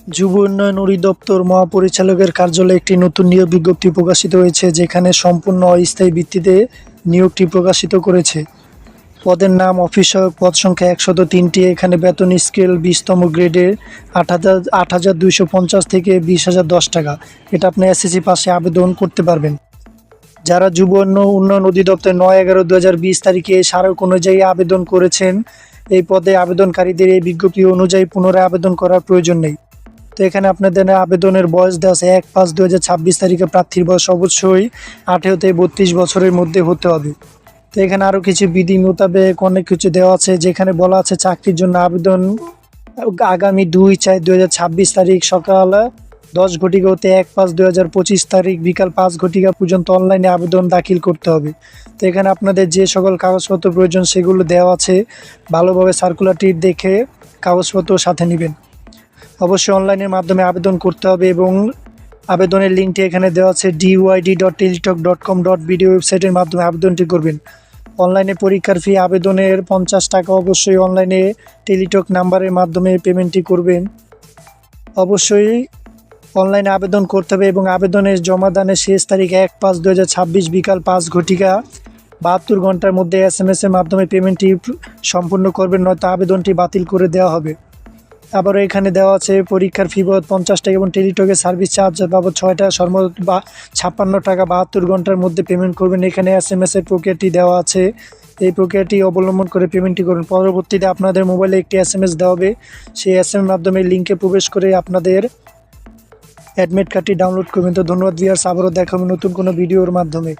যুব উন্নয়ন অধিদপ্তর মহাপরিচালকের কার্যালয়ে একটি নতুন নিয়োগ বিজ্ঞপ্তি প্রকাশিত হয়েছে, যেখানে সম্পূর্ণ অস্থায়ী ভিত্তিতে নিয়োগটি প্রকাশিত করেছে। পদের নাম অফিস সহায়ক, পদ সংখ্যা ১০৩টি। এখানে বেতন স্কেল ২০তম গ্রেডের ৮,২৫০ থেকে ২০,০১০ টাকা। এটা আপনি এসএসসি পাশে আবেদন করতে পারবেন। যারা যুব উন্নয়ন অধিদপ্তর ৯/১১/২০২০ তারিখে স্মারক অনুযায়ী আবেদন করেছেন, এই পদে আবেদনকারীদের এই বিজ্ঞপ্তি অনুযায়ী পুনরায় আবেদন করার প্রয়োজন নেই। তো এখানে আপনাদের আবেদনের বয়স দেওয়া আছে ১/৫/২০২৬ তারিখে। প্রার্থীর বয়স অবশ্যই ১৮ থেকে ৩২ বছরের মধ্যে হতে হবে। তো এখানে আরও কিছু বিধি মোতাবেক অনেক কিছু দেওয়া আছে, যেখানে বলা আছে চাকরির জন্য আবেদন আগামী ২/৪/২০২৬ তারিখ সকাল ১০ ঘটিকা হতে ১/৫/২০২৫ তারিখ বিকাল ৫ ঘটিকা পর্যন্ত অনলাইনে আবেদন দাখিল করতে হবে। তো এখানে আপনাদের যে সকল কাগজপত্র প্রয়োজন সেগুলো দেওয়া আছে, ভালোভাবে সার্কুলারটি দেখে কাগজপত্র সাথে নেবেন। অবশ্যই অনলাইনের মাধ্যমে আবেদন করতে হবে এবং আবেদনের লিঙ্কটি এখানে দেওয়া আছে dyd.teletalk.com.bd ওয়েবসাইটের মাধ্যমে আবেদনটি করবেন। অনলাইনে পরীক্ষার ফি আবেদনের ৫০ টাকা। অবশ্যই অনলাইনে টেলিটক নাম্বারের মাধ্যমে পেমেন্টটি করবেন। অবশ্যই অনলাইনে আবেদন করতে হবে এবং আবেদনের জমাদানের শেষ তারিখ ১/৫/২০২৬ বিকাল ৫ ঘটিকা ৭২ ঘন্টার মধ্যে SMS এর মাধ্যমে পেমেন্টটি সম্পূর্ণ করবেন, নয়তো আবেদনটি বাতিল করে দেওয়া হবে। আবারও এখানে দেওয়া আছে পরীক্ষার ফি বাবদ ৫০ টাকা এবং টেলিটকের সার্ভিস চার্জ বাবদ ৬ টাকা, সর্বমোট ৫৬ টাকা ৭২ ঘন্টার মধ্যে পেমেন্ট করবেন। এখানে SMS এর প্রক্রিয়াটি দেওয়া আছে, এই প্রক্রিয়াটি অবলম্বন করে পেমেন্টটি করুন। পরবর্তীতে আপনাদের মোবাইলে একটি SMS দেওয়া হবে, সেই SMS মাধ্যমে লিঙ্কে প্রবেশ করে আপনাদের অ্যাডমিট কার্ডটি ডাউনলোড করবেন। তো ধন্যবাদ ভিউয়ার্স, আবারও দেখা হবে নতুন কোনো ভিডিওর মাধ্যমে।